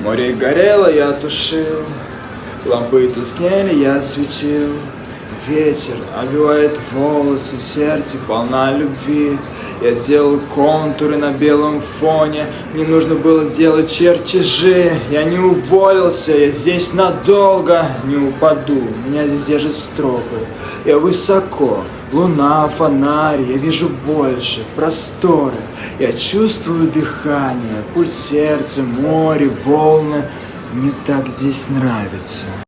Море горело, я тушил, лампы тускнели, я светил. Ветер обвивает волосы, сердце полна любви. Я делал контуры на белом фоне, мне нужно было сделать чертежи. Я не уволился, я здесь надолго, не упаду, меня здесь держат стропы. Я высоко, луна, фонарь, я вижу больше, просторы. Я чувствую дыхание, пульс сердца, море, волны. Мне так здесь нравится.